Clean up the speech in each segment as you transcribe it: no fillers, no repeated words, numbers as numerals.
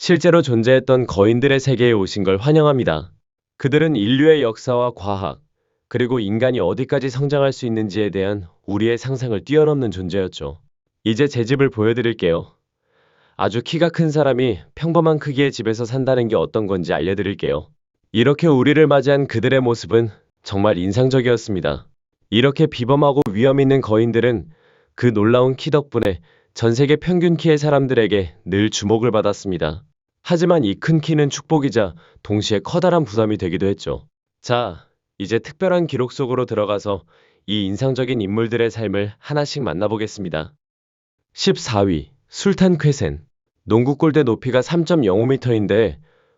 실제로 존재했던 거인들의 세계에 오신 걸 환영합니다. 그들은 인류의 역사와 과학, 그리고 인간이 어디까지 성장할 수 있는지에 대한 우리의 상상을 뛰어넘는 존재였죠. 이제 제 집을 보여드릴게요. 아주 키가 큰 사람이 평범한 크기의 집에서 산다는 게 어떤 건지 알려드릴게요. 이렇게 우리를 맞이한 그들의 모습은 정말 인상적이었습니다. 이렇게 비범하고 위험 있는 거인들은 그 놀라운 키 덕분에 전 세계 평균 키의 사람들에게 늘 주목을 받았습니다. 하지만 이 큰 키는 축복이자 동시에 커다란 부담이 되기도 했죠. 자, 이제 특별한 기록 속으로 들어가서 이 인상적인 인물들의 삶을 하나씩 만나보겠습니다. 14위, 술탄 쾌센. 농구 골대 높이가 3.05m인데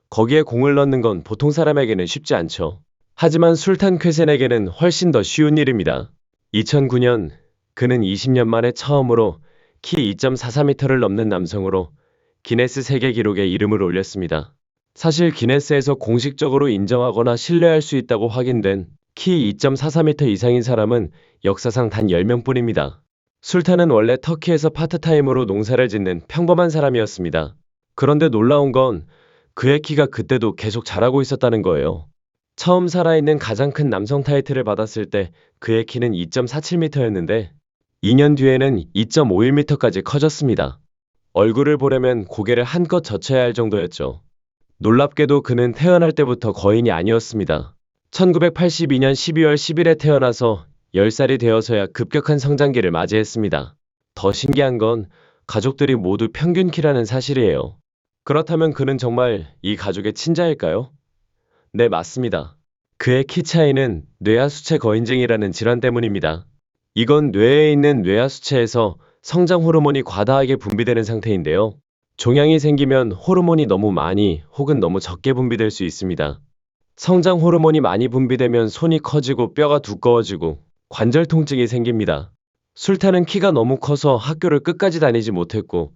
거기에 공을 넣는 건 보통 사람에게는 쉽지 않죠. 하지만 술탄 쾌센에게는 훨씬 더 쉬운 일입니다. 2009년 그는 20년 만에 처음으로 키 2.44m를 넘는 남성으로 기네스 세계 기록에 이름을 올렸습니다. 사실 기네스에서 공식적으로 인정하거나 신뢰할 수 있다고 확인된 키 2.44m 이상인 사람은 역사상 단 10명뿐입니다. 술탄은 원래 터키에서 파트타임으로 농사를 짓는 평범한 사람이었습니다. 그런데 놀라운 건 그의 키가 그때도 계속 자라고 있었다는 거예요. 처음 살아있는 가장 큰 남성 타이틀을 받았을 때 그의 키는 2.47m였는데 2년 뒤에는 2.51m까지 커졌습니다. 얼굴을 보려면 고개를 한껏 젖혀야 할 정도였죠. 놀랍게도 그는 태어날 때부터 거인이 아니었습니다. 1982년 12월 10일에 태어나서 10살이 되어서야 급격한 성장기를 맞이했습니다. 더 신기한 건 가족들이 모두 평균 키라는 사실이에요. 그렇다면 그는 정말 이 가족의 친자일까요? 네, 맞습니다. 그의 키 차이는 뇌하수체 거인증이라는 질환 때문입니다. 이건 뇌에 있는 뇌하수체에서 성장 호르몬이 과다하게 분비되는 상태인데요. 종양이 생기면 호르몬이 너무 많이 혹은 너무 적게 분비될 수 있습니다. 성장 호르몬이 많이 분비되면 손이 커지고 뼈가 두꺼워지고 관절 통증이 생깁니다. 술탄은 키가 너무 커서 학교를 끝까지 다니지 못했고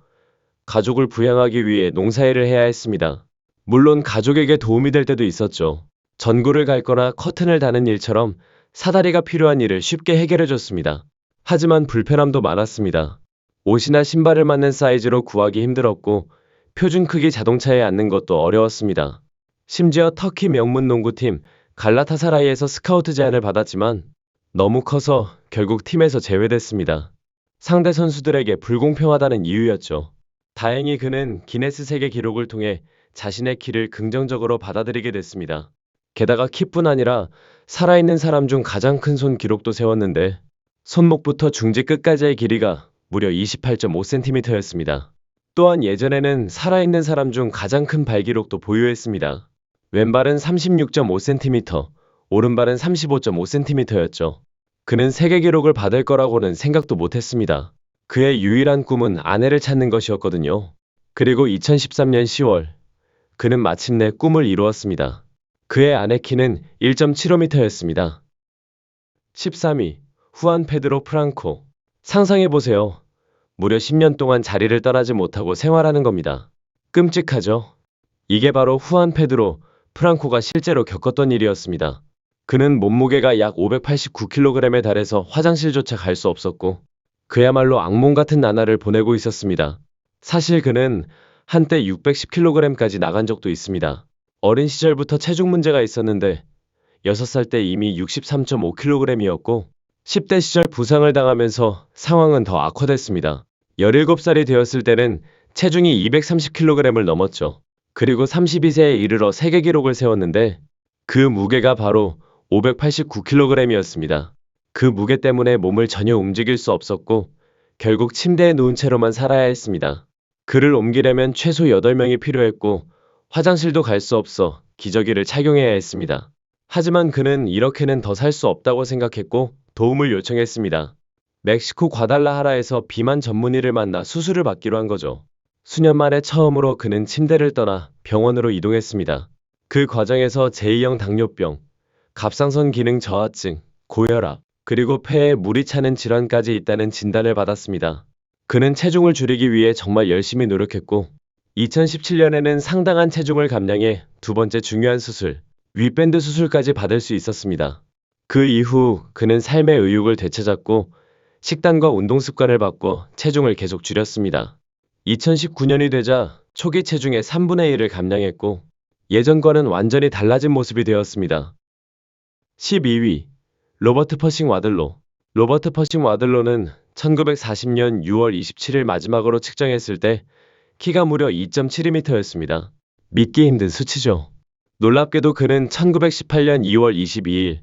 가족을 부양하기 위해 농사일을 해야 했습니다. 물론 가족에게 도움이 될 때도 있었죠. 전구를 갈거나 커튼을 다는 일처럼 사다리가 필요한 일을 쉽게 해결해줬습니다. 하지만 불편함도 많았습니다. 옷이나 신발을 맞는 사이즈로 구하기 힘들었고 표준 크기 자동차에 앉는 것도 어려웠습니다. 심지어 터키 명문 농구팀 갈라타사라이에서 스카우트 제안을 받았지만 너무 커서 결국 팀에서 제외됐습니다. 상대 선수들에게 불공평하다는 이유였죠. 다행히 그는 기네스 세계 기록을 통해 자신의 키를 긍정적으로 받아들이게 됐습니다. 게다가 키뿐 아니라 살아있는 사람 중 가장 큰 손 기록도 세웠는데 손목부터 중지 끝까지의 길이가 무려 28.5cm였습니다. 또한 예전에는 살아있는 사람 중 가장 큰 발 기록도 보유했습니다. 왼발은 36.5cm, 오른발은 35.5cm였죠. 그는 세계 기록을 받을 거라고는 생각도 못했습니다. 그의 유일한 꿈은 아내를 찾는 것이었거든요. 그리고 2013년 10월, 그는 마침내 꿈을 이루었습니다. 그의 아내 키는 1.75m였습니다. 13위, 후안 페드로 프랑코. 상상해보세요. 무려 10년 동안 자리를 떠나지 못하고 생활하는 겁니다. 끔찍하죠? 이게 바로 후안 페드로 프랑코가 실제로 겪었던 일이었습니다. 그는 몸무게가 약 589kg에 달해서 화장실조차 갈 수 없었고 그야말로 악몽 같은 나날을 보내고 있었습니다. 사실 그는 한때 610kg까지 나간 적도 있습니다. 어린 시절부터 체중 문제가 있었는데 6살 때 이미 63.5kg이었고 10대 시절 부상을 당하면서 상황은 더 악화됐습니다. 17살이 되었을 때는 체중이 230kg을 넘었죠. 그리고 32세에 이르러 세계 기록을 세웠는데 그 무게가 바로 589kg이었습니다. 그 무게 때문에 몸을 전혀 움직일 수 없었고 결국 침대에 누운 채로만 살아야 했습니다. 그를 옮기려면 최소 8명이 필요했고 화장실도 갈 수 없어 기저귀를 착용해야 했습니다. 하지만 그는 이렇게는 더 살 수 없다고 생각했고 도움을 요청했습니다. 멕시코 과달라하라에서 비만 전문의를 만나 수술을 받기로 한 거죠. 수년 만에 처음으로 그는 침대를 떠나 병원으로 이동했습니다. 그 과정에서 제2형 당뇨병, 갑상선 기능 저하증, 고혈압, 그리고 폐에 물이 차는 질환까지 있다는 진단을 받았습니다. 그는 체중을 줄이기 위해 정말 열심히 노력했고 2017년에는 상당한 체중을 감량해 두 번째 중요한 수술, 윗밴드 수술까지 받을 수 있었습니다. 그 이후 그는 삶의 의욕을 되찾았고 식단과 운동 습관을 바꿔 체중을 계속 줄였습니다. 2019년이 되자 초기 체중의 3분의 1을 감량했고 예전과는 완전히 달라진 모습이 되었습니다. 12위 로버트 퍼싱 와들로. 로버트 퍼싱 와들로는 1940년 6월 27일 마지막으로 측정했을 때 키가 무려 2.72m였습니다. 믿기 힘든 수치죠. 놀랍게도 그는 1918년 2월 22일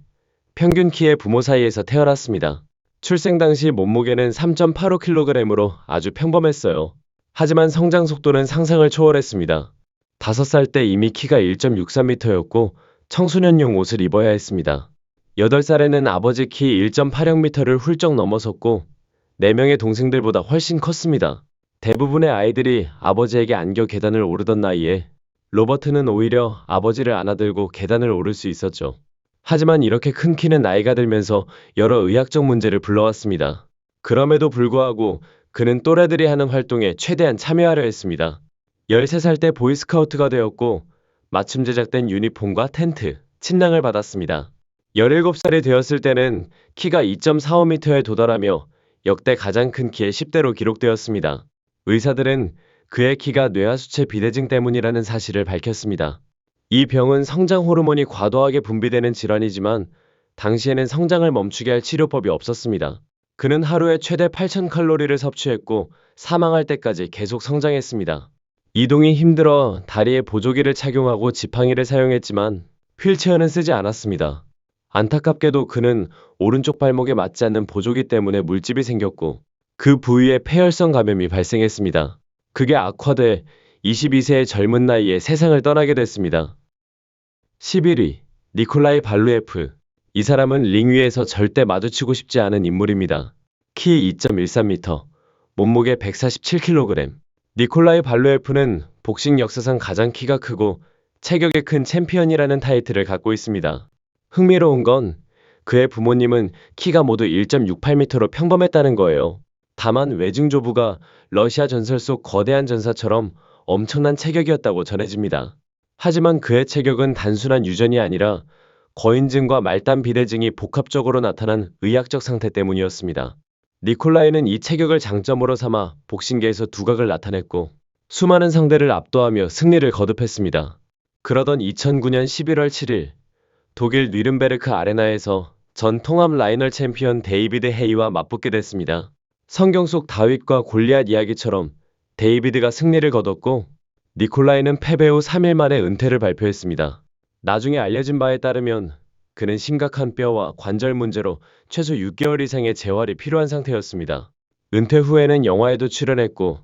평균 키의 부모 사이에서 태어났습니다. 출생 당시 몸무게는 3.85kg으로 아주 평범했어요. 하지만 성장 속도는 상상을 초월했습니다. 5살 때 이미 키가 1.63m였고 청소년용 옷을 입어야 했습니다. 8살에는 아버지 키 1.80m를 훌쩍 넘어섰고 4명의 동생들보다 훨씬 컸습니다. 대부분의 아이들이 아버지에게 안겨 계단을 오르던 나이에 로버트는 오히려 아버지를 안아들고 계단을 오를 수 있었죠. 하지만 이렇게 큰 키는 나이가 들면서 여러 의학적 문제를 불러왔습니다. 그럼에도 불구하고 그는 또래들이 하는 활동에 최대한 참여하려 했습니다. 13살 때 보이스카우트가 되었고 맞춤 제작된 유니폼과 텐트, 침낭을 받았습니다. 17살이 되었을 때는 키가 2.45m에 도달하며 역대 가장 큰 키의 10대로 기록되었습니다. 의사들은 그의 키가 뇌하수체 비대증 때문이라는 사실을 밝혔습니다. 이 병은 성장 호르몬이 과도하게 분비되는 질환이지만 당시에는 성장을 멈추게 할 치료법이 없었습니다. 그는 하루에 최대 8,000칼로리를 섭취했고 사망할 때까지 계속 성장했습니다. 이동이 힘들어 다리에 보조기를 착용하고 지팡이를 사용했지만 휠체어는 쓰지 않았습니다. 안타깝게도 그는 오른쪽 발목에 맞지 않는 보조기 때문에 물집이 생겼고 그 부위에 폐혈성 감염이 발생했습니다. 그게 악화돼 22세의 젊은 나이에 세상을 떠나게 됐습니다. 11위 니콜라이 발루에프. 이 사람은 링 위에서 절대 마주치고 싶지 않은 인물입니다. 키 2.13m, 몸무게 147kg. 니콜라이 발루에프는 복싱 역사상 가장 키가 크고 체격이 큰 챔피언이라는 타이틀을 갖고 있습니다. 흥미로운 건 그의 부모님은 키가 모두 1.68m로 평범했다는 거예요. 다만 외증조부가 러시아 전설 속 거대한 전사처럼 엄청난 체격이었다고 전해집니다. 하지만 그의 체격은 단순한 유전이 아니라 거인증과 말단 비대증이 복합적으로 나타난 의학적 상태 때문이었습니다. 니콜라이는 이 체격을 장점으로 삼아 복싱계에서 두각을 나타냈고 수많은 상대를 압도하며 승리를 거듭했습니다. 그러던 2009년 11월 7일 독일 뉘른베르크 아레나에서 전 통합 라이널 챔피언 데이비드 헤이와 맞붙게 됐습니다. 성경 속 다윗과 골리앗 이야기처럼 데이비드가 승리를 거뒀고 니콜라이는 패배 후 3일 만에 은퇴를 발표했습니다. 나중에 알려진 바에 따르면 그는 심각한 뼈와 관절 문제로 최소 6개월 이상의 재활이 필요한 상태였습니다. 은퇴 후에는 영화에도 출연했고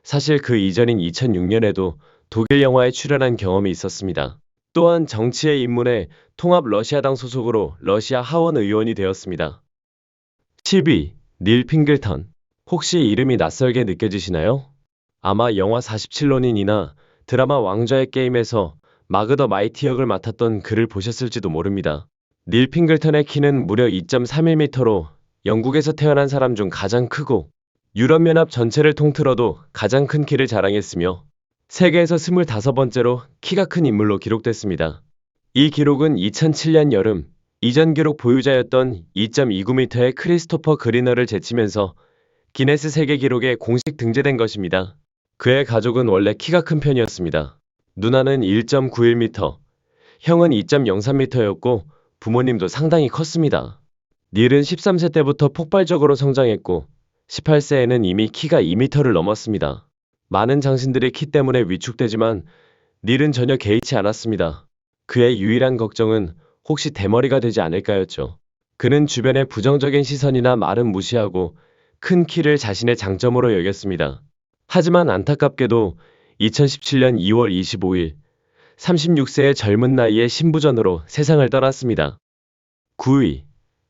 사실 그 이전인 2006년에도 독일 영화에 출연한 경험이 있었습니다. 또한 정치에 입문해 통합 러시아당 소속으로 러시아 하원 의원이 되었습니다. 10위 닐 핑글턴. 혹시 이름이 낯설게 느껴지시나요? 아마 영화 47론인이나 드라마 왕좌의 게임에서 마그 더 마이티 역을 맡았던 그를 보셨을지도 모릅니다. 닐 핑글턴의 키는 무려 2.31m로 영국에서 태어난 사람 중 가장 크고 유럽연합 전체를 통틀어도 가장 큰 키를 자랑했으며 세계에서 25번째로 키가 큰 인물로 기록됐습니다. 이 기록은 2007년 여름 이전 기록 보유자였던 2.29m의 크리스토퍼 그리너를 제치면서 기네스 세계 기록에 공식 등재된 것입니다. 그의 가족은 원래 키가 큰 편이었습니다. 누나는 1.91m, 형은 2.03m였고 부모님도 상당히 컸습니다. 닐은 13세 때부터 폭발적으로 성장했고 18세에는 이미 키가 2m를 넘었습니다. 많은 장신들이 키 때문에 위축되지만 닐은 전혀 개의치 않았습니다. 그의 유일한 걱정은 혹시 대머리가 되지 않을까였죠. 그는 주변의 부정적인 시선이나 말은 무시하고 큰 키를 자신의 장점으로 여겼습니다. 하지만 안타깝게도 2017년 2월 25일 36세의 젊은 나이에 신부전으로 세상을 떠났습니다. 9위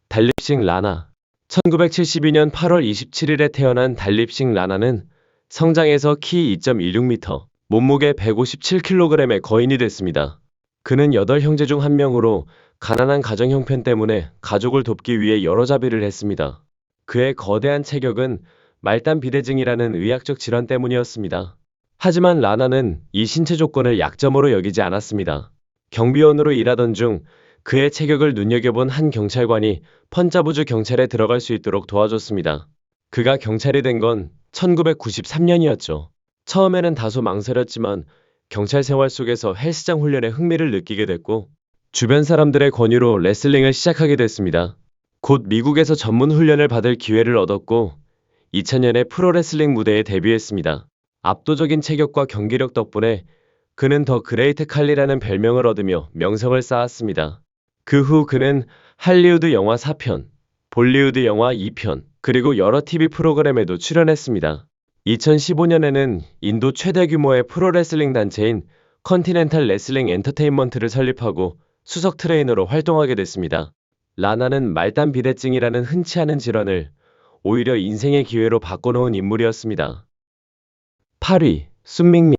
달립싱 라나. 1972년 8월 27일에 태어난 달립싱 라나는 성장해서 키 2.16m, 몸무게 157kg의 거인이 됐습니다. 그는 8형제 중 한 명으로 가난한 가정 형편 때문에 가족을 돕기 위해 여러 자비를 했습니다. 그의 거대한 체격은 말단 비대증이라는 의학적 질환 때문이었습니다. 하지만 라나는 이 신체 조건을 약점으로 여기지 않았습니다. 경비원으로 일하던 중 그의 체격을 눈여겨본 한 경찰관이 펀자부주 경찰에 들어갈 수 있도록 도와줬습니다. 그가 경찰이 된 건 1993년이었죠. 처음에는 다소 망설였지만 경찰 생활 속에서 헬스장 훈련에 흥미를 느끼게 됐고 주변 사람들의 권유로 레슬링을 시작하게 됐습니다. 곧 미국에서 전문 훈련을 받을 기회를 얻었고 2000년에 프로레슬링 무대에 데뷔했습니다. 압도적인 체격과 경기력 덕분에 그는 더 그레이트 칼리라는 별명을 얻으며 명성을 쌓았습니다. 그 후 그는 할리우드 영화 4편, 볼리우드 영화 2편, 그리고 여러 TV 프로그램에도 출연했습니다. 2015년에는 인도 최대 규모의 프로레슬링 단체인 컨티넨탈 레슬링 엔터테인먼트를 설립하고 수석 트레이너로 활동하게 됐습니다. 라나는 말단 비대증이라는 흔치 않은 질환을 오히려 인생의 기회로 바꿔놓은 인물이었습니다. 8위, 순밍밍.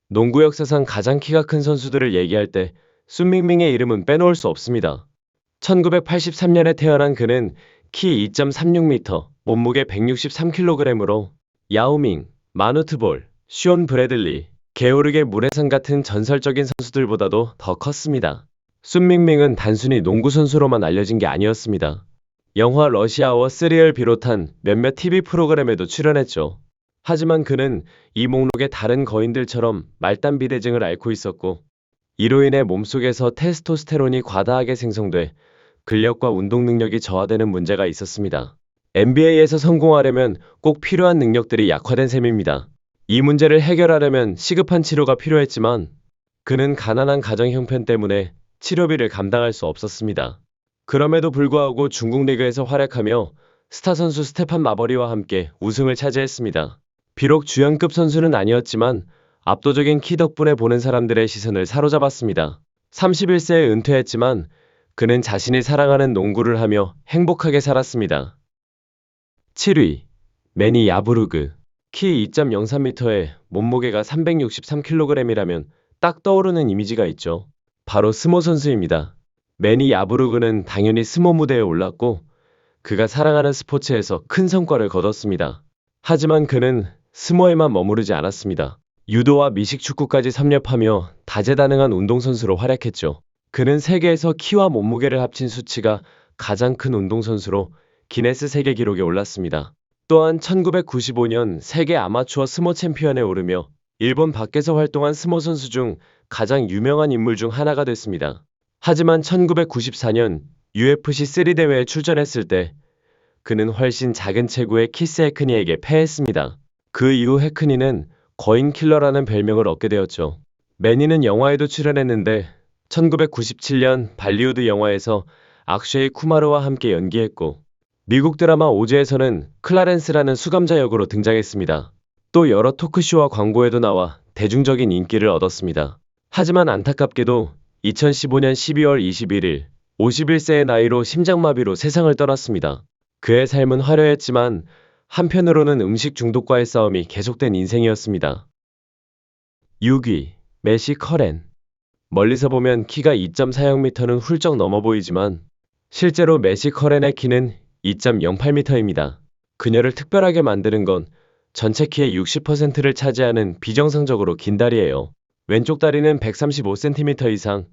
농구 역사상 가장 키가 큰 선수들을 얘기할 때 순밍밍의 이름은 빼놓을 수 없습니다. 1983년에 태어난 그는 키 2.36m, 몸무게 163kg으로 야오밍, 마누트볼, 숀 브래들리, 게오르게 무레산 같은 전설적인 선수들보다도 더 컸습니다. 순밍밍은 단순히 농구 선수로만 알려진 게 아니었습니다. 영화 러시아워 3를 비롯한 몇몇 TV 프로그램에도 출연했죠. 하지만 그는 이 목록의 다른 거인들처럼 말단 비대증을 앓고 있었고 이로 인해 몸속에서 테스토스테론이 과다하게 생성돼 근력과 운동 능력이 저하되는 문제가 있었습니다. NBA에서 성공하려면 꼭 필요한 능력들이 약화된 셈입니다. 이 문제를 해결하려면 시급한 치료가 필요했지만 그는 가난한 가정 형편 때문에 치료비를 감당할 수 없었습니다. 그럼에도 불구하고 중국 리그에서 활약하며 스타 선수 스테판 마버리와 함께 우승을 차지했습니다. 비록 주연급 선수는 아니었지만 압도적인 키 덕분에 보는 사람들의 시선을 사로잡았습니다. 31세에 은퇴했지만 그는 자신이 사랑하는 농구를 하며 행복하게 살았습니다. 7위, 매니 야부르그. 키 2.03m에 몸무게가 363kg이라면 딱 떠오르는 이미지가 있죠. 바로 스모 선수입니다. 매니 야부르그는 당연히 스모 무대에 올랐고 그가 사랑하는 스포츠에서 큰 성과를 거뒀습니다. 하지만 그는 스모에만 머무르지 않았습니다. 유도와 미식축구까지 섭렵하며 다재다능한 운동선수로 활약했죠. 그는 세계에서 키와 몸무게를 합친 수치가 가장 큰 운동선수로 기네스 세계 기록에 올랐습니다. 또한 1995년 세계 아마추어 스모 챔피언에 오르며 일본 밖에서 활동한 스모 선수 중 가장 유명한 인물 중 하나가 됐습니다. 하지만 1994년 UFC 3 대회에 출전했을 때 그는 훨씬 작은 체구의 키스 해크니에게 패했습니다. 그 이후 해크니는 거인 킬러라는 별명을 얻게 되었죠. 매니는 영화에도 출연했는데 1997년 발리우드 영화에서 악쉐이 쿠마르와 함께 연기했고 미국 드라마 오즈에서는 클라렌스라는 수감자 역으로 등장했습니다. 또 여러 토크쇼와 광고에도 나와 대중적인 인기를 얻었습니다. 하지만 안타깝게도 2015년 12월 21일 51세의 나이로 심장마비로 세상을 떠났습니다. 그의 삶은 화려했지만 한편으로는 음식 중독과의 싸움이 계속된 인생이었습니다. 6위, 매시 커렌. 멀리서 보면 키가 2.40m는 훌쩍 넘어 보이지만 실제로 매시 커렌의 키는 2.08m입니다. 그녀를 특별하게 만드는 건 전체 키의 60%를 차지하는 비정상적으로 긴 다리예요. 왼쪽 다리는 135cm 이상,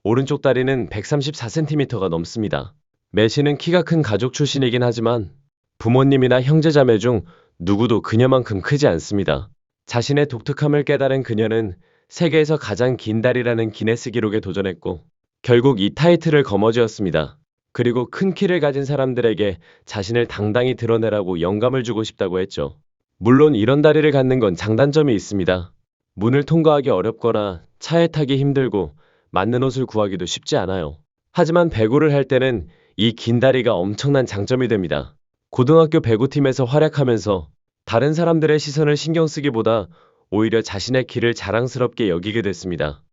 오른쪽 다리는 134cm가 넘습니다. 매시는 키가 큰 가족 출신이긴 하지만 부모님이나 형제자매 중 누구도 그녀만큼 크지 않습니다. 자신의 독특함을 깨달은 그녀는 세계에서 가장 긴 다리라는 기네스 기록에 도전했고 결국 이 타이틀을 거머쥐었습니다. 그리고 큰 키를 가진 사람들에게 자신을 당당히 드러내라고 영감을 주고 싶다고 했죠. 물론 이런 다리를 갖는 건 장단점이 있습니다. 문을 통과하기 어렵거나 차에 타기 힘들고 맞는 옷을 구하기도 쉽지 않아요. 하지만 배구를 할 때는 이 긴 다리가 엄청난 장점이 됩니다. 고등학교 배구팀에서 활약하면서 다른 사람들의 시선을 신경 쓰기보다 오히려 자신의 키를 자랑스럽게 여기게 됐습니다.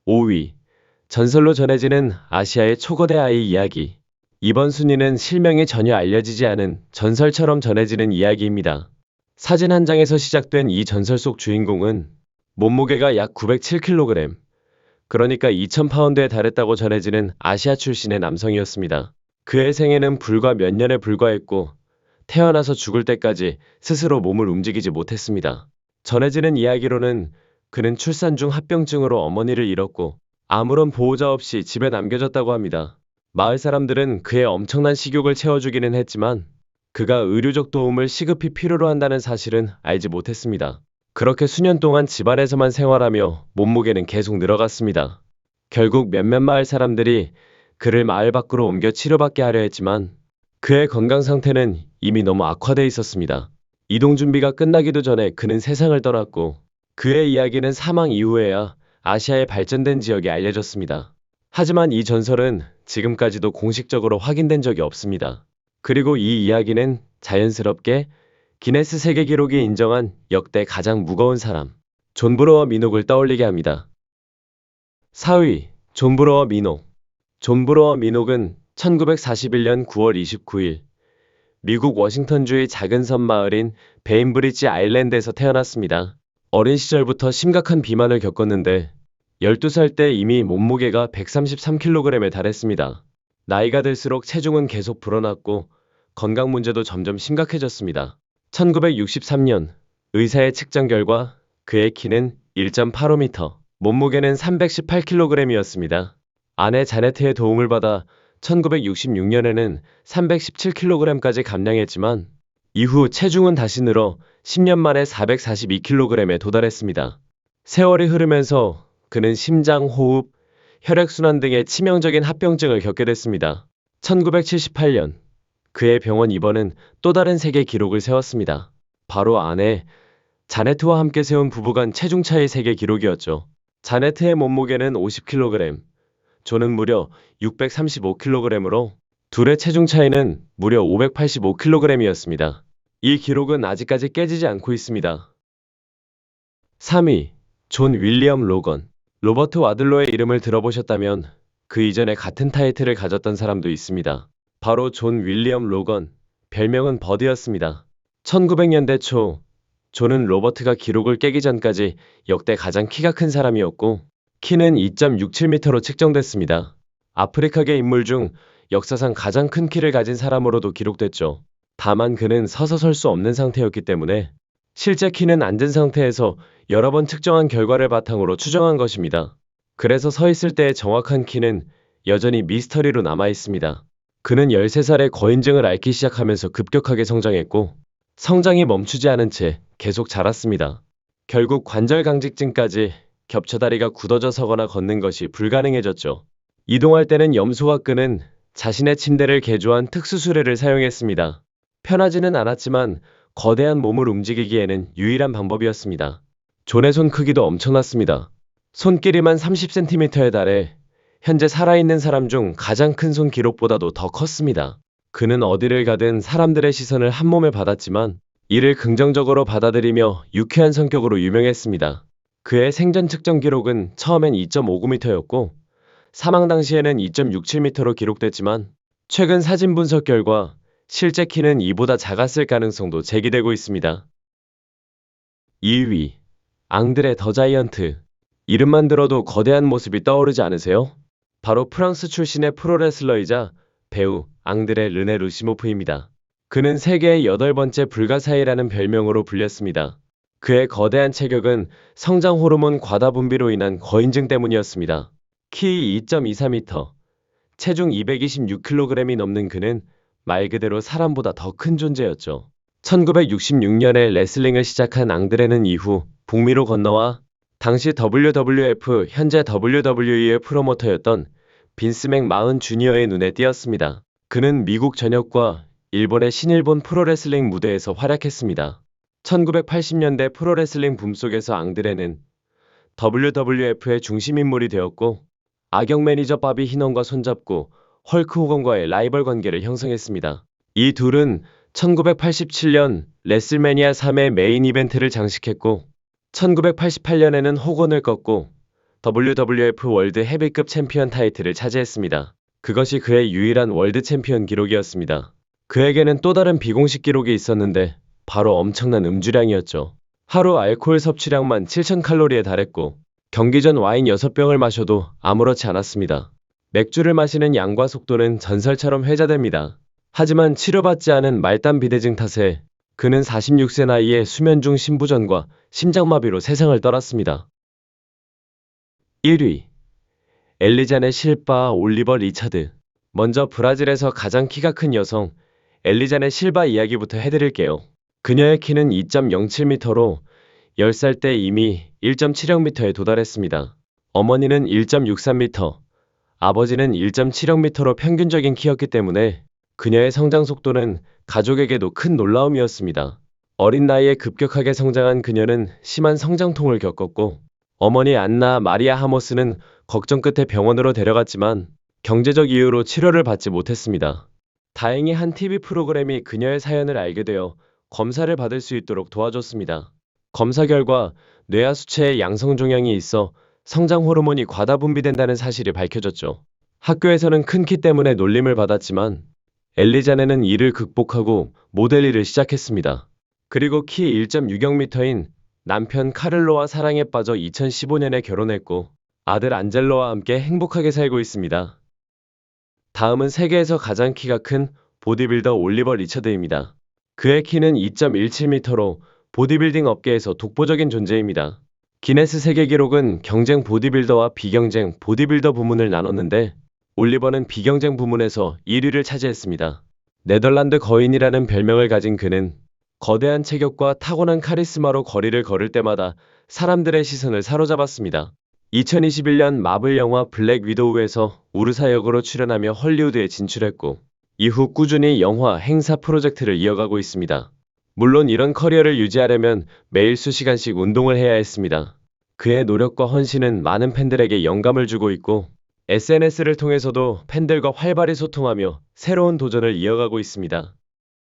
5위, 전설로 전해지는 아시아의 초거대 아이 이야기. 이번 순위는 실명이 전혀 알려지지 않은 전설처럼 전해지는 이야기입니다. 사진 한 장에서 시작된 이 전설 속 주인공은 몸무게가 약 907kg, 그러니까 2000파운드에 달했다고 전해지는 아시아 출신의 남성이었습니다. 그의 생애는 불과 몇 년에 불과했고 태어나서 죽을 때까지 스스로 몸을 움직이지 못했습니다. 전해지는 이야기로는 그는 출산 중 합병증으로 어머니를 잃었고 아무런 보호자 없이 집에 남겨졌다고 합니다. 마을 사람들은 그의 엄청난 식욕을 채워주기는 했지만 그가 의료적 도움을 시급히 필요로 한다는 사실은 알지 못했습니다. 그렇게 수년 동안 집안에서만 생활하며 몸무게는 계속 늘어갔습니다. 결국 몇몇 마을 사람들이 그를 마을 밖으로 옮겨 치료받게 하려 했지만 그의 건강 상태는 이미 너무 악화돼 있었습니다. 이동 준비가 끝나기도 전에 그는 세상을 떠났고 그의 이야기는 사망 이후에야 아시아의 발전된 지역에 알려졌습니다. 하지만 이 전설은 지금까지도 공식적으로 확인된 적이 없습니다. 그리고 이 이야기는 자연스럽게 기네스 세계 기록이 인정한 역대 가장 무거운 사람, 존 브로어 민옥을 떠올리게 합니다. 4위, 존 브로어 민옥. 존 브로어 민옥은 1941년 9월 29일 미국 워싱턴주의 작은 섬 마을인 베인브리지 아일랜드에서 태어났습니다. 어린 시절부터 심각한 비만을 겪었는데 12살 때 이미 몸무게가 133kg에 달했습니다. 나이가 들수록 체중은 계속 불어났고 건강 문제도 점점 심각해졌습니다. 1963년 의사의 측정 결과 그의 키는 1.85m, 몸무게는 318kg이었습니다. 아내 자네트의 도움을 받아 1966년에는 317kg까지 감량했지만 이후 체중은 다시 늘어 10년 만에 442kg에 도달했습니다. 세월이 흐르면서 그는 심장, 호흡, 혈액순환 등의 치명적인 합병증을 겪게 됐습니다. 1978년 그의 병원 입원은 또 다른 세계 기록을 세웠습니다. 바로 아내 자네트와 함께 세운 부부간 체중 차이 세계 기록이었죠. 자네트의 몸무게는 50kg, 존은 무려 635kg으로 둘의 체중 차이는 무려 585kg이었습니다. 이 기록은 아직까지 깨지지 않고 있습니다. 3위, 존 윌리엄 로건. 로버트 와들로의 이름을 들어보셨다면 그 이전에 같은 타이틀을 가졌던 사람도 있습니다. 바로 존 윌리엄 로건, 별명은 버드였습니다. 1900년대 초 존은 로버트가 기록을 깨기 전까지 역대 가장 키가 큰 사람이었고 키는 2.67m로 측정됐습니다. 아프리카계 인물 중 역사상 가장 큰 키를 가진 사람으로도 기록됐죠. 다만 그는 서서 설 수 없는 상태였기 때문에 실제 키는 앉은 상태에서 여러 번 측정한 결과를 바탕으로 추정한 것입니다. 그래서 서 있을 때의 정확한 키는 여전히 미스터리로 남아 있습니다. 그는 13살에 거인증을 앓기 시작하면서 급격하게 성장했고 성장이 멈추지 않은 채 계속 자랐습니다. 결국 관절강직증까지 겹쳐 다리가 굳어져 서거나 걷는 것이 불가능해졌죠. 이동할 때는 염소와 끈은 자신의 침대를 개조한 특수수레를 사용했습니다. 편하지는 않았지만 거대한 몸을 움직이기에는 유일한 방법이었습니다. 존의 손 크기도 엄청났습니다. 손길이만 30cm에 달해 현재 살아있는 사람 중 가장 큰 손 기록보다도 더 컸습니다. 그는 어디를 가든 사람들의 시선을 한 몸에 받았지만 이를 긍정적으로 받아들이며 유쾌한 성격으로 유명했습니다. 그의 생전 측정 기록은 처음엔 2.59m였고 사망 당시에는 2.67m로 기록됐지만 최근 사진 분석 결과 실제 키는 이보다 작았을 가능성도 제기되고 있습니다. 2위, 앙드레 더 자이언트. 이름만 들어도 거대한 모습이 떠오르지 않으세요? 바로 프랑스 출신의 프로레슬러이자 배우 앙드레 르네 루시모프입니다. 그는 세계의 8번째 불가사의라는 별명으로 불렸습니다. 그의 거대한 체격은 성장 호르몬 과다 분비로 인한 거인증 때문이었습니다. 키 2.24m, 체중 226kg이 넘는 그는 말 그대로 사람보다 더 큰 존재였죠. 1966년에 레슬링을 시작한 앙드레는 이후 북미로 건너와 당시 WWF 현재 WWE의 프로모터였던 빈스 맥마흔 주니어의 눈에 띄었습니다. 그는 미국 전역과 일본의 신일본 프로레슬링 무대에서 활약했습니다. 1980년대 프로레슬링 붐 속에서 앙드레는 WWF의 중심인물이 되었고 악역 매니저 바비 히넌과 손잡고 헐크 호건과의 라이벌 관계를 형성했습니다. 이 둘은 1987년 레슬매니아 3의 메인 이벤트를 장식했고 1988년에는 호건을 꺾고 WWF 월드 헤비급 챔피언 타이틀을 차지했습니다. 그것이 그의 유일한 월드 챔피언 기록이었습니다. 그에게는 또 다른 비공식 기록이 있었는데 바로 엄청난 음주량이었죠. 하루 알코올 섭취량만 7000칼로리에 달했고 경기 전 와인 6병을 마셔도 아무렇지 않았습니다. 맥주를 마시는 양과 속도는 전설처럼 회자됩니다. 하지만 치료받지 않은 말단 비대증 탓에 그는 46세 나이에 수면 중 심부전과 심장마비로 세상을 떠났습니다. 1위, 엘리자네 실바 올리버 리차드. 먼저 브라질에서 가장 키가 큰 여성 엘리자네 실바 이야기부터 해드릴게요. 그녀의 키는 2.07m로 10살 때 이미 1.70m에 도달했습니다. 어머니는 1.63m, 아버지는 1.70m로 평균적인 키였기 때문에 그녀의 성장 속도는 가족에게도 큰 놀라움이었습니다. 어린 나이에 급격하게 성장한 그녀는 심한 성장통을 겪었고 어머니 안나 마리아 하모스는 걱정 끝에 병원으로 데려갔지만 경제적 이유로 치료를 받지 못했습니다. 다행히 한 TV 프로그램이 그녀의 사연을 알게 되어 검사를 받을 수 있도록 도와줬습니다. 검사 결과 뇌하 수체에 양성 종양이 있어 성장 호르몬이 과다 분비된다는 사실이 밝혀졌죠. 학교에서는 큰 키 때문에 놀림을 받았지만 엘리자네는 이를 극복하고 모델 일을 시작했습니다. 그리고 키 1.60m인 남편 카를로와 사랑에 빠져 2015년에 결혼했고 아들 안젤로와 함께 행복하게 살고 있습니다. 다음은 세계에서 가장 키가 큰 보디빌더 올리버 리처드입니다. 그의 키는 2.17m로 보디빌딩 업계에서 독보적인 존재입니다. 기네스 세계 기록은 경쟁 보디빌더와 비경쟁 보디빌더 부문을 나눴는데 올리버는 비경쟁 부문에서 1위를 차지했습니다. 네덜란드 거인이라는 별명을 가진 그는 거대한 체격과 타고난 카리스마로 거리를 걸을 때마다 사람들의 시선을 사로잡았습니다. 2021년 마블 영화 블랙 위도우에서 우르사 역으로 출연하며 헐리우드에 진출했고 이후 꾸준히 영화, 행사 프로젝트를 이어가고 있습니다. 물론 이런 커리어를 유지하려면 매일 수시간씩 운동을 해야 했습니다. 그의 노력과 헌신은 많은 팬들에게 영감을 주고 있고 SNS를 통해서도 팬들과 활발히 소통하며 새로운 도전을 이어가고 있습니다.